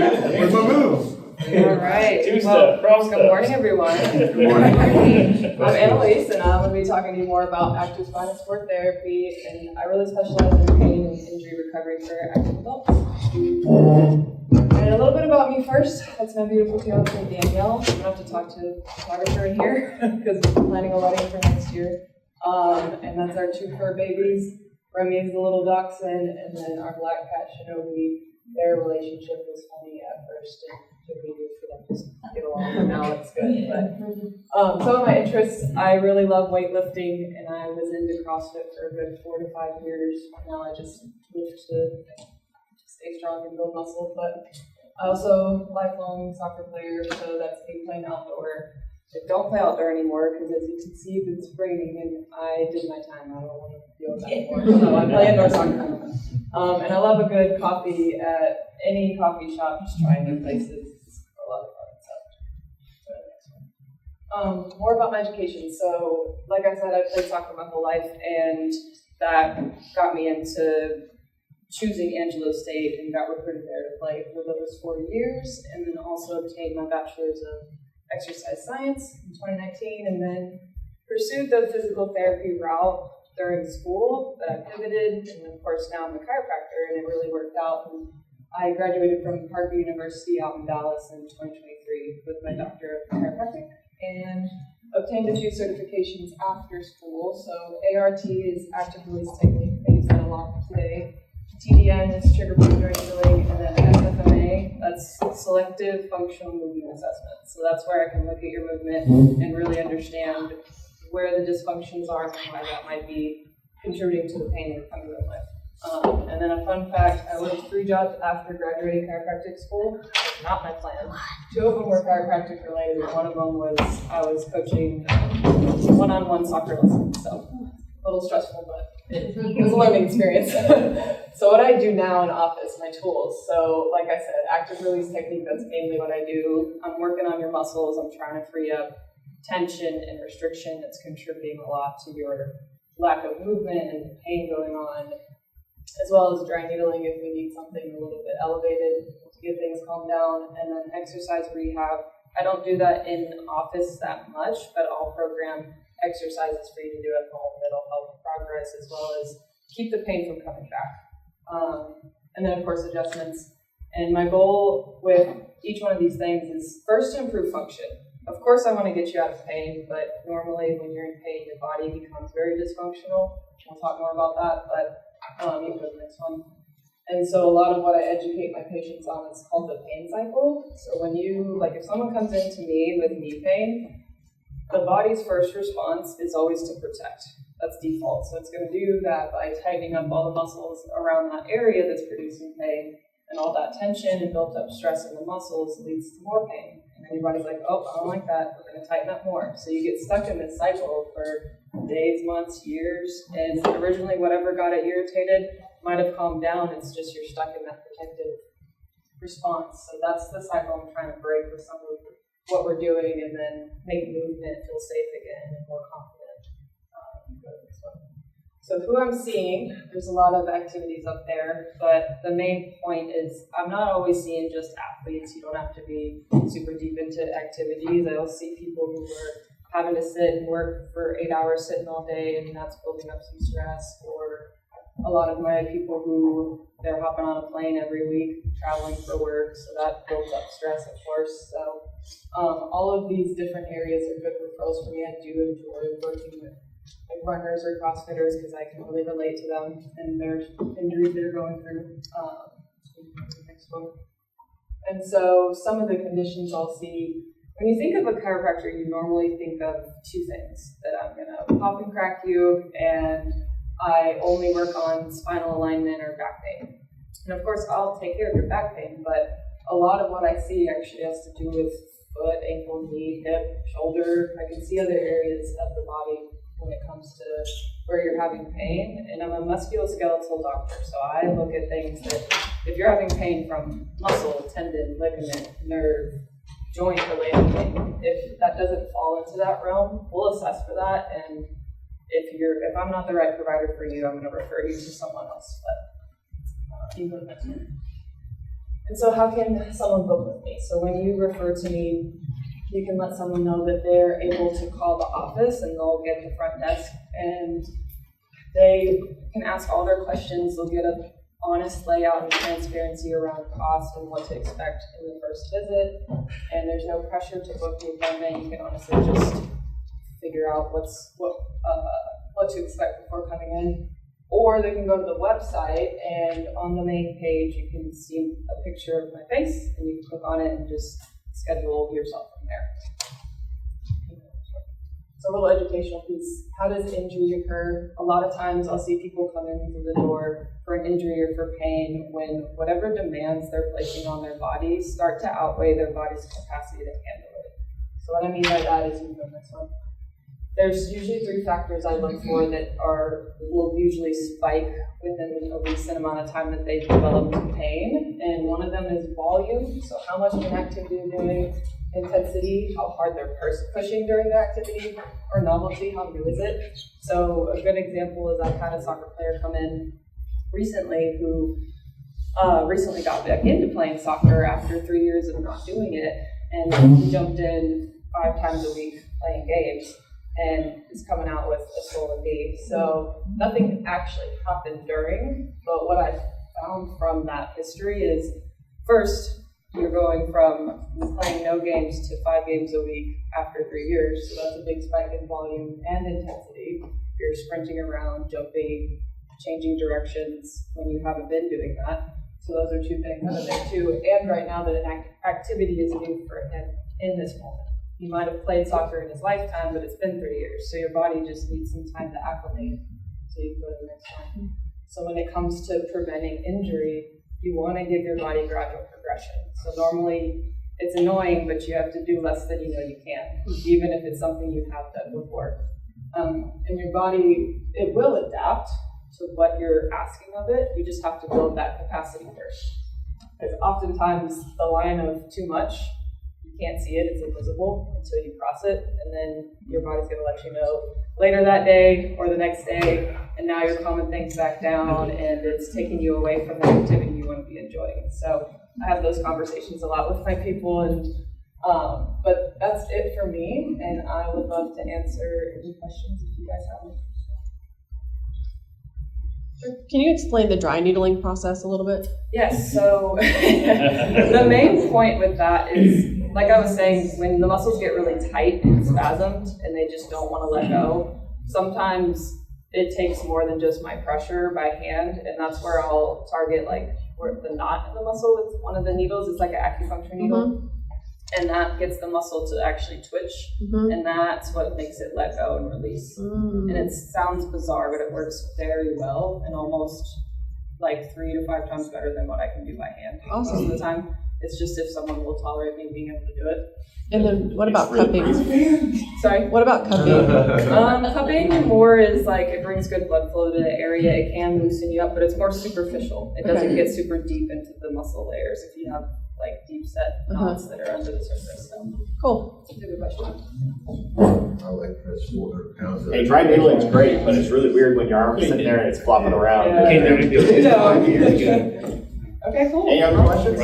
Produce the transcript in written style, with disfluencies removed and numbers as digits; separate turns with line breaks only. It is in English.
Where's my moves?
All right.
Two-step, cross-step.
Good morning, everyone.
Good morning.
I'm Analise, and I'm going to be talking to you more about active spinal sport therapy, and I really specialize in pain and injury recovery for active adults. And a little bit about me first. That's my beautiful fiance, Danielle. I'm going to have to talk to the photographer in here because we're planning a wedding for next year. And that's our two fur babies. Remy's the little dachshund, and then our black cat, Shinobi. Their relationship was funny at first, and it took me years for them to just get along, but now it's good. But some of my interests, I really love weightlifting, and I was into CrossFit for a good 4 to 5 years. Now I just lift to stay strong and build muscle, but I also lifelong soccer player, so that's me playing outdoor. I don't play outdoor anymore because, as you can see, it's raining, and I did my time. I don't want to deal with that anymore, so I play indoor soccer. And I love a good coffee at any coffee shop, just trying new places. It's a lot of fun. So, more about my education. So, like I said, I've played soccer my whole life, and that got me into choosing Angelo State and got recruited there to play for those 4 years, and then also obtained my bachelor's of exercise science in 2019, and then pursued the physical therapy route during school, but I pivoted, and of course now I'm a chiropractor, and it really worked out. And I graduated from Parker University out in Dallas in 2023 with my doctorate of chiropractic, and obtained a few certifications after school. So ART is active release technique, I use that a lot today. TDN is trigger point joint healing, and then SFMA, that's Selective Functional Movement Assessment. So that's where I can look at your movement and really understand where the dysfunctions are and why that might be contributing to the pain you're coming in with. And then a fun fact, I worked 3 jobs after graduating chiropractic school. Not my plan. 2 of them were chiropractic related, and one of them was I was coaching one-on-one soccer lessons. So a little stressful, but it was a learning experience. So what I do now in office, my tools. So like I said, active release technique, that's mainly what I do. I'm working on your muscles. I'm trying to free up tension and restriction that's contributing a lot to your lack of movement and pain going on, as well as dry needling if we need something a little bit elevated to get things calmed down, and then exercise rehab. I don't do that in office that much, but I'll program exercises for you to do at home that'll help progress as well as keep the pain from coming back. And then of course adjustments. And my goal with each one of these things is first to improve function. Of course, I want to get you out of pain, but normally when you're in pain, your body becomes very dysfunctional. We'll talk more about that, but you can go to the next one. And so a lot of what I educate my patients on is called the pain cycle. So when if someone comes in to me with knee pain, the body's first response is always to protect. That's default. So it's going to do that by tightening up all the muscles around that area that's producing pain, and all that tension and built up stress in the muscles leads to more pain. And then your body's like, oh, I don't like that, we're going to tighten up more. So you get stuck in this cycle for days, months, years, and originally whatever got it irritated might have calmed down. It's just you're stuck in that protective response. So that's the cycle I'm trying to break with some of what we're doing, and then make movement feel safe again and more confident. So who I'm seeing, there's a lot of activities up there, but the main point is I'm not always seeing just athletes. You don't have to be super deep into activities. I'll see people who are having to sit and work for 8 hours sitting all day, and that's building up some stress. Or a lot of my people who they're hopping on a plane every week, traveling for work, so that builds up stress, of course. So all of these different areas are good referrals for me. I do enjoy working with runners or CrossFitters because I can really relate to them and their injuries they're going through. Next one. And so some of the conditions I'll see, when you think of a chiropractor, you normally think of 2 things: that I'm going to pop and crack you, and I only work on spinal alignment or back pain. And of course, I'll take care of your back pain, but a lot of what I see actually has to do with foot, ankle, knee, hip, shoulder. I can see other areas of the body when it comes to where you're having pain. And I'm a musculoskeletal doctor, so I look at things that if you're having pain from muscle, tendon, ligament, nerve, joint related pain, if that doesn't fall into that realm, we'll assess for that. And if I'm not the right provider for you, I'm going to refer you to someone else. But you go to the next one. And so how can someone book with me? So when you refer to me, you can let someone know that they're able to call the office and they'll get the front desk and they can ask all their questions. They'll get an honest layout and transparency around cost and what to expect in the first visit. And there's no pressure to book the appointment. You can honestly just figure out what to expect before coming in. Or they can go to the website, and on the main page, you can see a picture of my face, and you can click on it and just schedule yourself from there. So a little educational piece. How does injury occur? A lot of times I'll see people come in through the door for an injury or for pain when whatever demands they're placing on their body start to outweigh their body's capacity to handle it. So what I mean by that is, you know, this one. There's usually 3 factors I look for that will usually spike within a recent amount of time that they've developed pain. And one of them is volume, so how much of an activity you're doing, intensity, how hard they're pushing during the activity, or novelty, how new is it. So a good example is I've had a soccer player come in recently who recently got back into playing soccer after 3 years of not doing it. And he jumped in 5 times a week playing games, and is coming out with a swollen knee. So nothing actually happened during, but what I found from that history is, first, you're going from playing no games to 5 games a week after 3 years, so that's a big spike in volume and intensity. You're sprinting around, jumping, changing directions when you haven't been doing that. So those are 2 things out of there too. And right now that an activity is new for him in this moment. He might have played soccer in his lifetime, but it's been 3 years. So your body just needs some time to acclimate so you can go to the next one. So when it comes to preventing injury, you want to give your body gradual progression. So normally it's annoying, but you have to do less than you know you can, even if it's something you have done before. And your body, it will adapt to what you're asking of it. You just have to build that capacity first. Because oftentimes the line of too much, you can't see it, it's invisible until you cross it, and then your body's going to let you know later that day or the next day, and now you're calming things back down, and it's taking you away from the activity you want to be enjoying. So I have those conversations a lot with my people, and but that's it for me, and I would love to answer any questions if you guys have them.
Can you explain the dry needling process a little bit?
Yes, so the main point with that is, like I was saying, when the muscles get really tight and spasmed and they just don't want to let go, sometimes it takes more than just my pressure by hand, and that's where I'll target like where the knot in the muscle with one of the needles. It's like an acupuncture needle, and that gets the muscle to actually twitch, and that's what makes it let go and release. And it sounds bizarre, but it works very well and almost like 3 to 5 times better than what I can do by hand.
Awesome.
Most of the time. It's just if someone will tolerate me being able to do it.
And then what about cupping?
Sorry?
What about cupping?
Cupping more is like, it brings good blood flow to the area. It can loosen you up, but it's more superficial. It doesn't get super deep into the muscle layers if you have like deep set knots that are under the surface. So.
Cool.
That's a good question.
I like press shoulder pounds.
Hey, dry needling's great, but it's really weird when your arm's sitting there and it's flopping around.
Yeah. Okay, cool.
Any other questions?